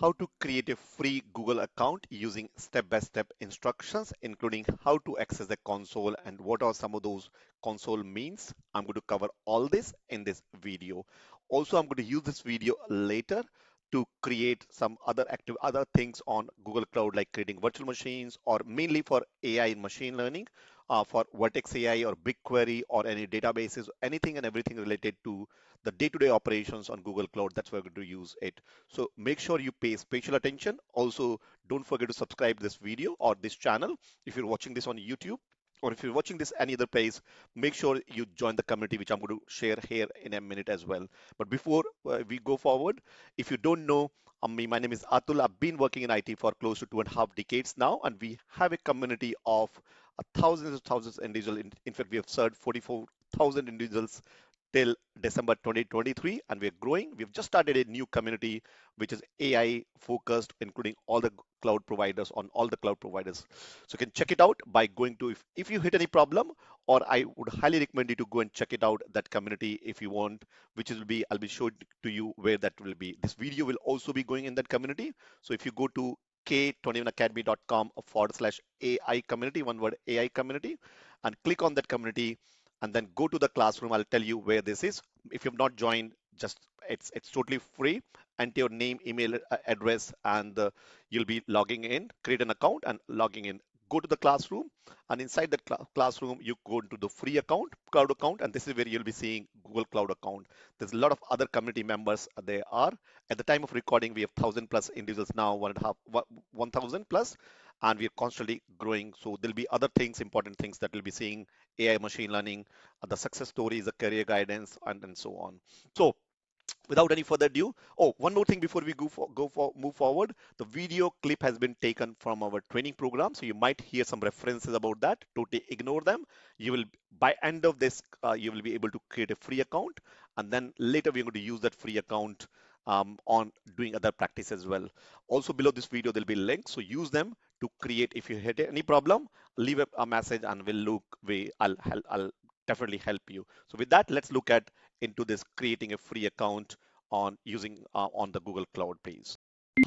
how to create a free Google account using step-by-step instructions, including how to access the console and what are some of those console means. I'm going to cover all this in this video. Also, I'm going to use this video later to create some other things on Google Cloud, like creating virtual machines or mainly for AI and machine learning, for Vertex AI or BigQuery or any databases, anything and everything related to the day-to-day operations on Google Cloud. That's where we're going to use it. So make sure you pay special attention. Also, don't forget to subscribe this video or this channel if you're watching this on YouTube. Or if you're watching this any other place, make sure you join the community, which I'm going to share here in a minute as well. But before we go forward, if you don't know me, my name is Atul. I've been working in IT for close to 2.5 decades now, and we have a community of thousands of individuals. In fact, we have served 44,000 individuals till December 2023, and we're growing. We've just started a new community which is AI focused, including all the cloud providers on all the cloud providers. So you can check it out by going to, if you hit any problem, or I would highly recommend you to go and check it out, that community, if you want, which will be, I'll be showing to you where that will be. This video will also be going in that community. So if you go to k21academy.com/AI community, one word AI community, and click on that community, and then go to the classroom. I'll tell you where this is. If you've not joined, just it's totally free. Enter your name, email address, and you'll be logging in. Create an account and logging in. Go to the classroom, and inside the classroom, you go into the free account, cloud account, and this is where you'll be seeing Google Cloud account. There's a lot of other community members there are. At the time of recording, we have 1,000+ individuals now, 1,000+, and we're constantly growing. So there'll be other things, important things that we'll be seeing: AI, machine learning, the success stories, the career guidance, and so on. So without any further ado, one more thing before we move forward. The video clip has been taken from our training program, so you might hear some references about that. Totally ignore them. You will, by end of this, you will be able to create a free account, and then later we're going to use that free account on doing other practice as well. Also below this video there'll be links, so use them to create. If you hit any problem, leave a message and we'll look way. I'll definitely help you. So with that, let's look at into this creating a free account on using on the Google Cloud, please.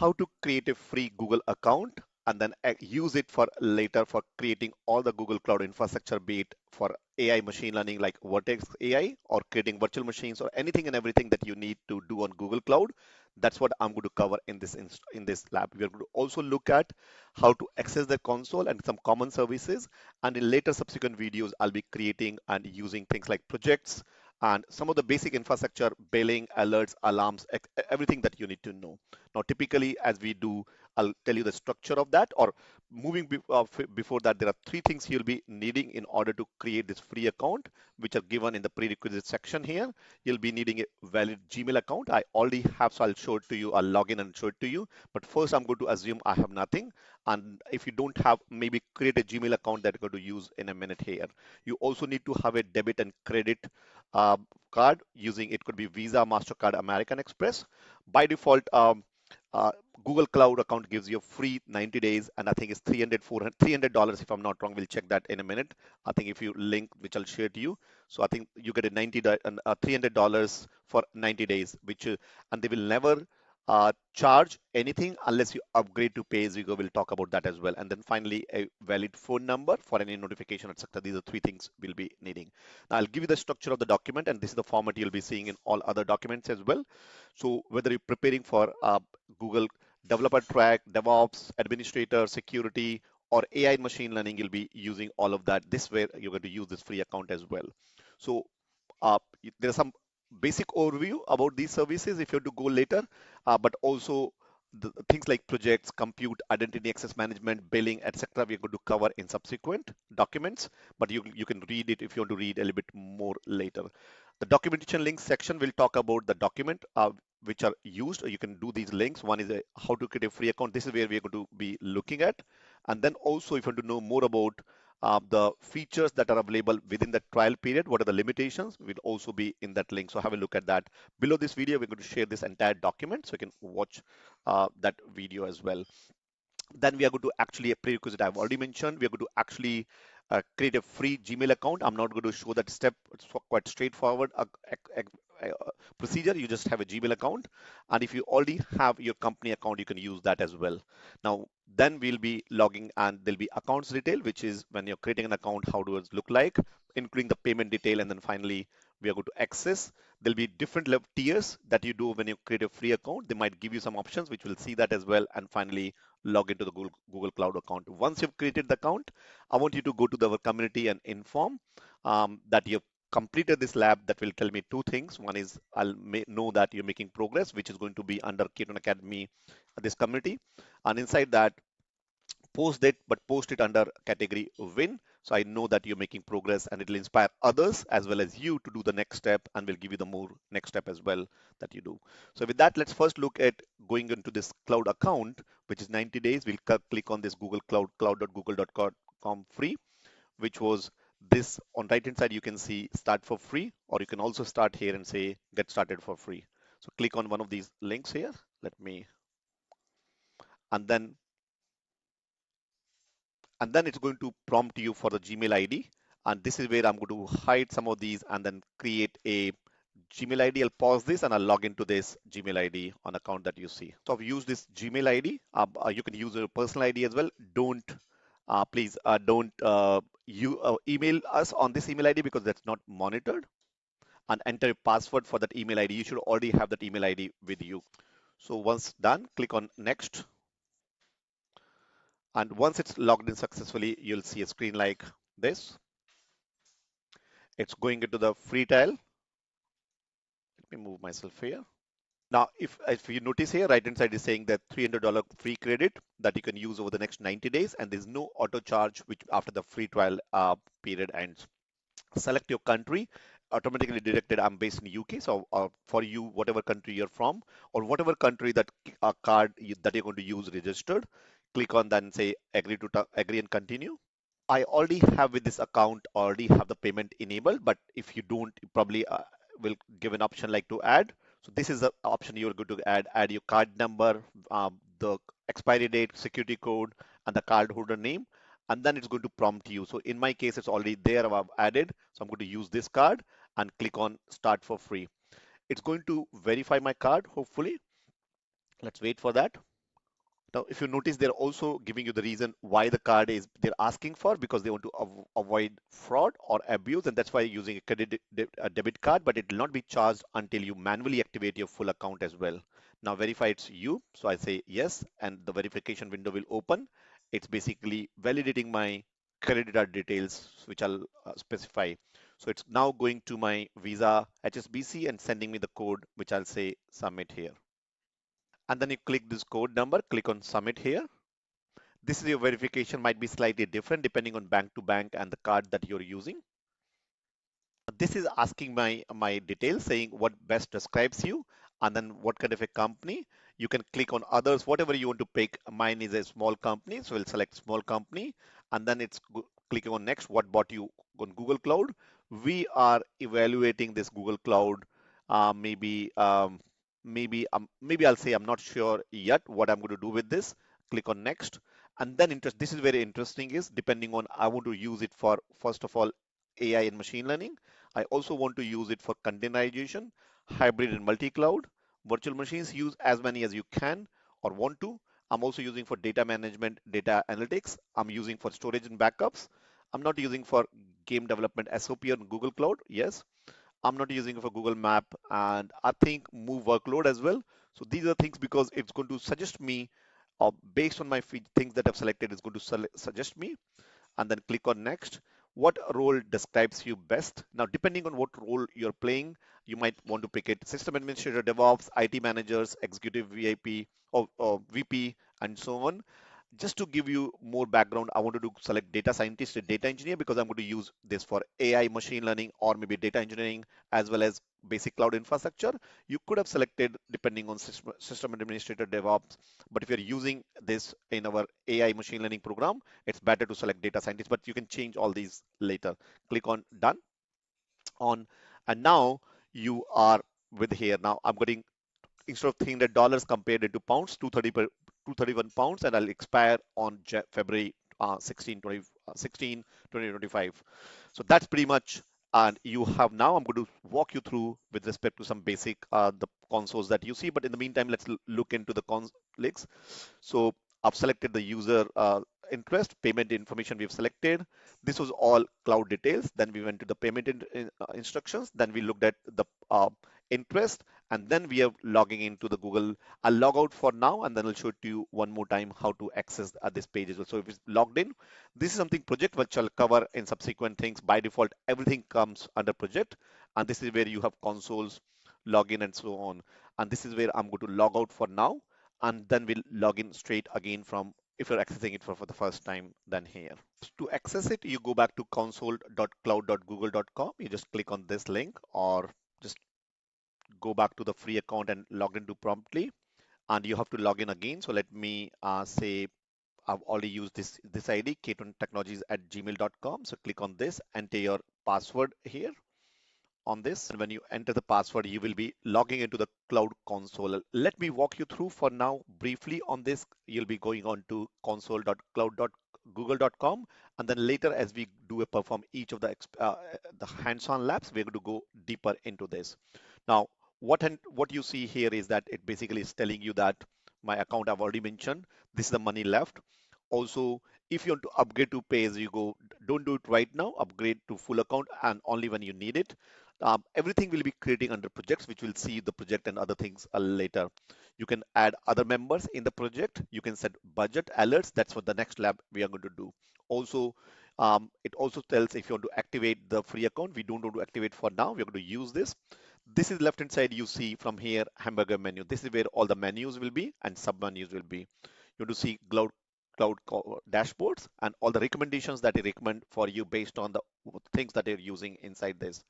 How to create a free Google account and then use it for later for creating all the Google Cloud infrastructure, be it for AI machine learning like Vertex AI or creating virtual machines or anything and everything that you need to do on Google Cloud. That's what I'm going to cover in this lab. We're going to also look at how to access the console and some common services. And in later subsequent videos, I'll be creating and using things like projects and some of the basic infrastructure, billing, alerts, alarms, everything that you need to know. Now, typically, as we do, I'll tell you the structure of that, or before that, there are three things you'll be needing in order to create this free account, which are given in the prerequisite section here. You'll be needing a valid Gmail account. I already have, so I'll show it to you. I'll log in and show it to you. But first, I'm going to assume I have nothing. And if you don't have, maybe create a Gmail account that you're going to use in a minute here. You also need to have a debit and credit card using, it could be Visa, MasterCard, American Express. By default, uh, Google Cloud account gives you free 90 days, and I think it's $300 if I'm not wrong. We'll check that in a minute. I think if you link, which I'll share to you. So I think you get a $300 for 90 days, which and they will never charge anything unless you upgrade to pay as you go. We'll talk about that as well. And then finally, a valid phone number for any notification, etc. These are three things we'll be needing. Now I'll give you the structure of the document, and this is the format you'll be seeing in all other documents as well. So whether you're preparing for Google developer track, DevOps, administrator, security, or AI and machine learning, you'll be using all of that. This way you're going to use this free account as well. So there's some basic overview about these services if you have to go later, but also the things like projects, compute, identity access management, billing, etc. We're going to cover in subsequent documents, but you can read it if you want to read a little bit more later. The documentation links section will talk about the document which are used. You can do these links. One is how to create a free account. This is where we're going to be looking at. And then also, if you want to know more about the features that are available within the trial period, what are the limitations, will also be in that link. So have a look at that. Below this video, we're going to share this entire document, so you can watch that video as well. Then we are going to actually, a prerequisite I've already mentioned, we are going to actually create a free Gmail account. I'm not going to show that step. It's quite straightforward procedure. You just have a Gmail account, and if you already have your company account, you can use that as well. Now, then we'll be logging, and there'll be accounts detail, which is when you're creating an account, how does it look like, including the payment detail, and then finally we are going to access. There'll be different level tiers that you do when you create a free account. They might give you some options, which we'll see that as well, and finally log into the Google Cloud account. Once you've created the account, I want you to go to our community and inform that you've completed this lab. That will tell me two things. One is I'll know that you're making progress, which is going to be under Keaton Academy, this community. And inside that, post it, but post it under category win. So I know that you're making progress, and it'll inspire others as well as you to do the next step, and will give you the more next step as well that you do. So with that, let's first look at going into this cloud account, which is 90 days. We'll click on this Google Cloud, cloud.google.com free, which was this. On right hand side, you can see start for free, or you can also start here and say get started for free. So click on one of these links here. Let me, and then it's going to prompt you for the Gmail ID. And this is where I'm going to hide some of these and then create a Gmail ID. I'll pause this and I'll log into this Gmail ID on account that you see. So I've used this Gmail ID. You can use your personal ID as well. Please don't you email us on this email ID, because that's not monitored. And enter a password for that email ID. You should already have that email ID with you. So once done, click on next. And once it's logged in successfully, you'll see a screen like this. It's going into the free tile. Let me move myself here. Now, if you notice here, right hand side is saying that $300 free credit that you can use over the next 90 days, and there's no auto charge which after the free trial period ends. Select your country, automatically directed. I'm based in UK, so for you, whatever country you're from, or whatever country that card that you're going to use registered, click on that and say agree and continue. I already have with this account already have the payment enabled, but if you don't, you probably will give an option like to add. So this is the option you're going to add your card number, the expiry date, security code, and the cardholder name, and then it's going to prompt you. So in my case, it's already there. I've added, so I'm going to use this card and click on start for free. It's going to verify my card, hopefully. Let's wait for that. Now, if you notice, they're also giving you the reason why the card is they're asking for, because they want to avoid fraud or abuse, and that's why you're using a debit card, but it will not be charged until you manually activate your full account as well. Now verify it's you, so I say yes, and the verification window will open. It's basically validating my credit card details, which I'll specify. So it's now going to my Visa HSBC and sending me the code, which I'll say submit here. And then you click this code number, click on submit here. This is your verification, might be slightly different depending on bank to bank and the card that you're using. This is asking my details, saying what best describes you, and then what kind of a company. You can click on others, whatever you want to pick. Mine is a small company, so we'll select small company, and then it's clicking on next. What bought you on Google Cloud? We are evaluating this Google Cloud. Maybe I'll say I'm not sure yet what I'm going to do with this. Click on next, and then this is very interesting. Is depending on I want to use it for first of all AI and machine learning. I also want to use it for containerization, hybrid and multi-cloud. Virtual machines, use as many as you can or want to. I'm also using for data management, data analytics. I'm using for storage and backups. I'm not using for game development SOP on Google Cloud. Yes. I'm not using it for Google Map, and I think move workload as well. So these are things because it's going to suggest me based on my things that I've selected, it's going to suggest me, and then click on next. What role describes you best? Now, depending on what role you're playing, you might want to pick it system administrator, DevOps, IT managers, executive VIP, or VP, and so on. Just to give you more background, I wanted to select data scientist and data engineer because I'm going to use this for AI, machine learning, or maybe data engineering, as well as basic cloud infrastructure. You could have selected depending on system administrator, DevOps, but if you're using this in our AI machine learning program, it's better to select data scientist, but you can change all these later. Click on done on, and now you are with here. Now I'm getting, instead of $300 compared into pounds, 231 pounds, and I'll expire on February 16, 16, 2025. So that's pretty much, and you have now, I'm going to walk you through with respect to some basic the consoles that you see. But in the meantime, let's look into the conflicts. So I've selected the user interest, payment information we've selected. This was all cloud details. Then we went to the payment instructions. Then we looked at the interest, and then we are logging into the Google. I'll log out for now, and then I'll show it to you one more time how to access this page as well. So if it's logged in, this is something project which I'll cover in subsequent things. By default, everything comes under project, and this is where you have consoles, login, and so on. And this is where I'm going to log out for now, and then we'll log in straight again from, if you're accessing it for the first time, then here. To access it, you go back to console.cloud.google.com. You just click on this link, or just go back to the free account and log into promptly. And you have to log in again. So let me say I've already used this ID, k20technologies@gmail.com. So click on this, enter your password here on this. And when you enter the password, you will be logging into the cloud console. Let me walk you through for now briefly on this. You'll be going on to console.cloud.google.com, and then later, as we do a perform each of the hands-on labs, we're going to go deeper into this. Now, what you see here is that it basically is telling you that my account I've already mentioned. This is the money left. Also, if you want to upgrade to pay as you go, don't do it right now. Upgrade to full account and only when you need it. Everything will be creating under projects, which will see the project and other things later. You can add other members in the project. You can set budget alerts. That's what the next lab we are going to do. Also, it also tells if you want to activate the free account. We don't want to activate for now. We're going to use this. This is left hand side. You see from here hamburger menu. This is where all the menus will be and sub menus will be. You want to see dashboards and all the recommendations that they recommend for you based on the things that they're using inside this.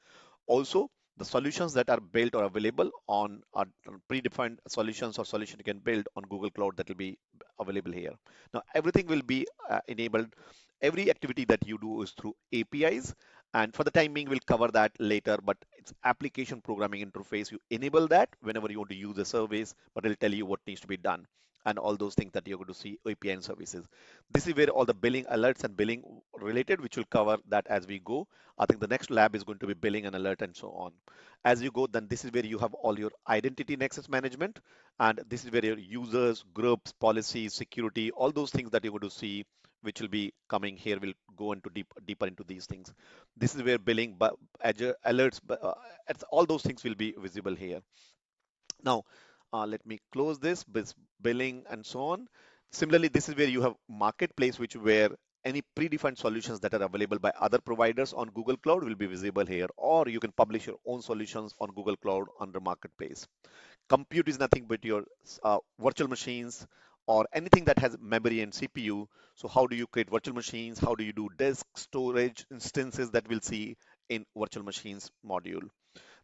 Also, the solutions that are built or available on are predefined solutions or solution you can build on Google Cloud that will be available here. Now, everything will be enabled. Every activity that you do is through APIs. And for the time being, we'll cover that later, but it's application programming interface. You enable that whenever you want to use a service, but it'll tell you what needs to be done and all those things that you're going to see API and services. This is where all the billing alerts and billing related, which will cover that as we go. I think the next lab is going to be billing and alert and so on. As you go, then this is where you have all your identity and access management. And this is where your users, groups, policies, security, all those things that you're going to see, which will be coming here, will go into deeper into these things. This is where billing, alerts, all those things will be visible here. Now, let me close this, billing and so on. Similarly, this is where you have marketplace, which where any predefined solutions that are available by other providers on Google Cloud will be visible here, or you can publish your own solutions on Google Cloud under marketplace. Compute is nothing but your virtual machines or anything that has memory and CPU. So how do you create virtual machines? How do you do disk storage instances that we'll see in virtual machines module?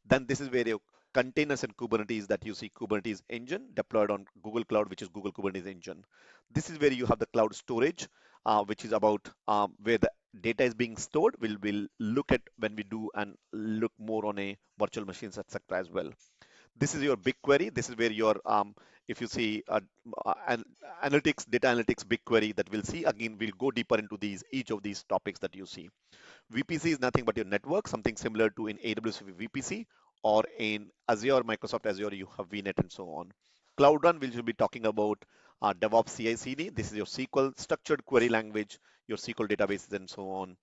Then this is where your containers and Kubernetes that you see Kubernetes engine deployed on Google Cloud, which is Google Kubernetes engine. This is where you have the cloud storage, which is about where the data is being stored. We'll look at when we do and look more on a virtual machines, etc. as well. This is your BigQuery. This is where your, if you see analytics, data analytics, BigQuery that we'll see. Again, we'll go deeper into each of these topics that you see. VPC is nothing but your network, something similar to in AWS VPC, or in Azure, Microsoft Azure, you have VNet and so on. Cloud Run, we will be talking about DevOps CI/CD. This is your SQL structured query language, your SQL databases and so on,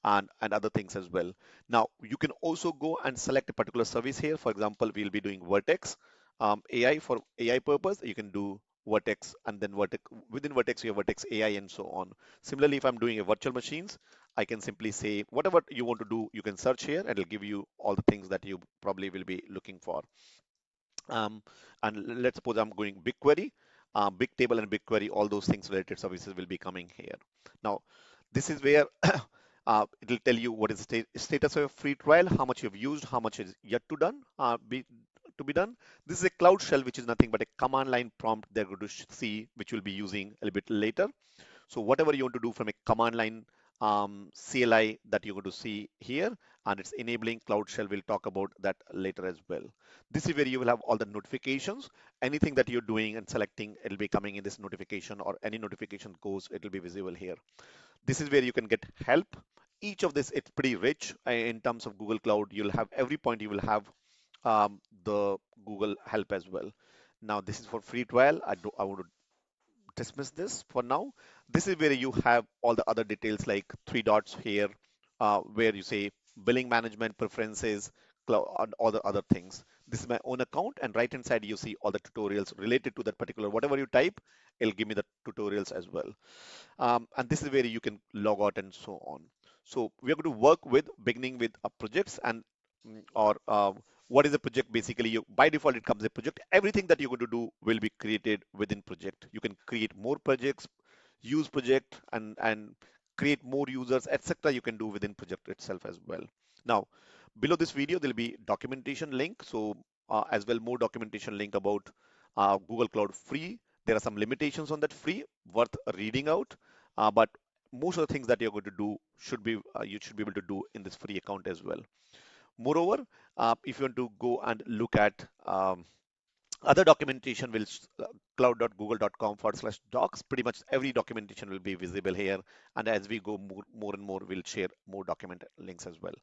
and other things as well. Now, you can also go and select a particular service here. For example, we'll be doing Vertex AI for AI purpose. You can do Vertex, and then within Vertex, you have Vertex AI and so on. Similarly, if I'm doing a virtual machines, I can simply say whatever you want to do, you can search here and it'll give you all the things that you probably will be looking for. Um, and let's suppose I'm going BigQuery, Bigtable and BigQuery, all those things related services will be coming here. Now, this is where it will tell you what is the status of your free trial, how much you've used, how much is yet to to be done. This is a cloud shell, which is nothing but a command line prompt they're going to see, which we'll be using a little bit later. So whatever you want to do from a command line CLI that you're going to see here, and it's enabling Cloud Shell. We'll talk about that later as well. This is where you will have all the notifications. Anything that you're doing and selecting, it'll be coming in this notification, or any notification goes, it'll be visible here. This is where you can get help. Each of this, it's pretty rich in terms of Google Cloud. You'll have every point you will have the Google help as well. Now, this is for free trial. I would dismiss this for now. This is where you have all the other details like three dots here, where you say billing management preferences, cloud, and all the other things. This is my own account, and right hand side you see all the tutorials related to that particular, whatever you type, it'll give me the tutorials as well. And this is where you can log out and so on. So we are going to work with beginning with projects and or what is a project? Basically, by default, it comes a project. Everything that you're going to do will be created within project. You can create more projects, use project, and create more users, etc. You can do within project itself as well. Now, below this video, there'll be documentation link. So as well, more documentation link about Google Cloud free. There are some limitations on that free, worth reading out. But most of the things that you're going to do should be you should be able to do in this free account as well. Moreover, if you want to go and look at other documentation, will cloud.google.com/docs. Pretty much every documentation will be visible here. And as we go more and more, we'll share more document links as well.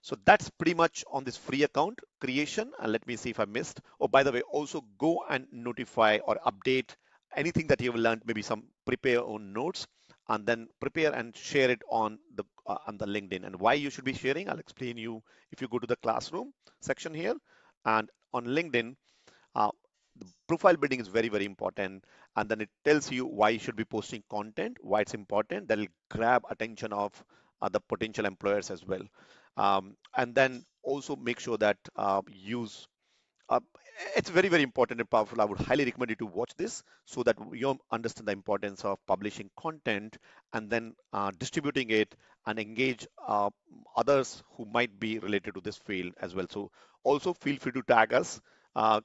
So that's pretty much on this free account creation. And let me see if I missed. Oh, by the way, also go and notify or update anything that you've learned, maybe some prepare own notes, and then prepare and share it on the LinkedIn. And why you should be sharing, I'll explain you if you go to the classroom section here. And on LinkedIn, uh, the profile building is very, very important. And then it tells you why you should be posting content, why it's important. That'll grab attention of the potential employers as well. And then also make sure that use uh, it's very, very important and powerful. I would highly recommend you to watch this so that you understand the importance of publishing content and then distributing it and engage others who might be related to this field as well. So also feel free to tag us,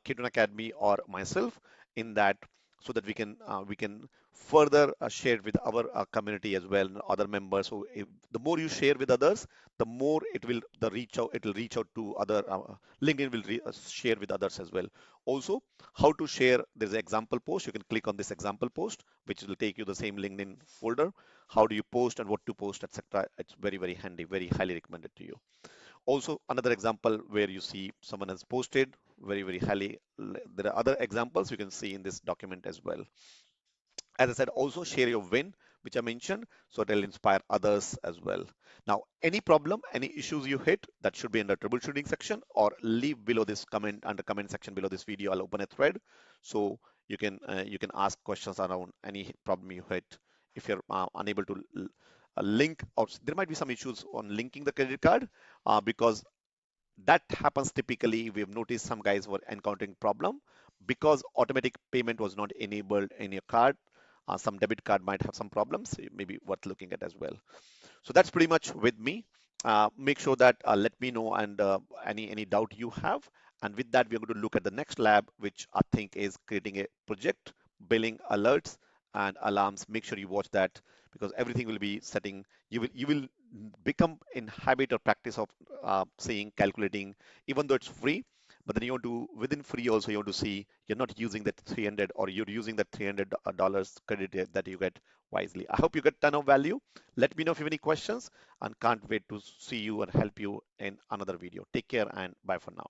Keaton Academy or myself in that so that we can further share with our community as well and other members. So if, the more you share with others, the more it will reach out to other LinkedIn will share with others as well. Also, how to share, there's an example post. You can click on this example post, which will take you the same LinkedIn folder. How do you post and what to post, etc. It's very, very handy, very highly recommended to you. Also, another example where you see someone has posted, very, very highly. There are other examples you can see in this document as well. As I said, also share your win, which I mentioned, so it'll inspire others as well. Now, any problem, any issues you hit, that should be in the troubleshooting section, or leave below this comment under comment section below this video. I'll open a thread, so you can ask questions around any problem you hit. If you're unable to link, or there might be some issues on linking the credit card because that happens typically. We have noticed some guys were encountering problem because automatic payment was not enabled in your card. Some debit card might have some problems, maybe worth looking at as well. So that's pretty much with me. Make sure that let me know and any doubt you have. And with that, we're going to look at the next lab, which I think is creating a project, billing alerts and alarms. Make sure you watch that because everything will be setting. You will become in habit or practice of saying calculating, even though it's free. But then you want to within free also you want to see you're not using that 300 or you're using that $300 credit that you get wisely. I hope you get ton of value. Let me know if you have any questions and can't wait to see you and help you in another video. Take care and bye for now.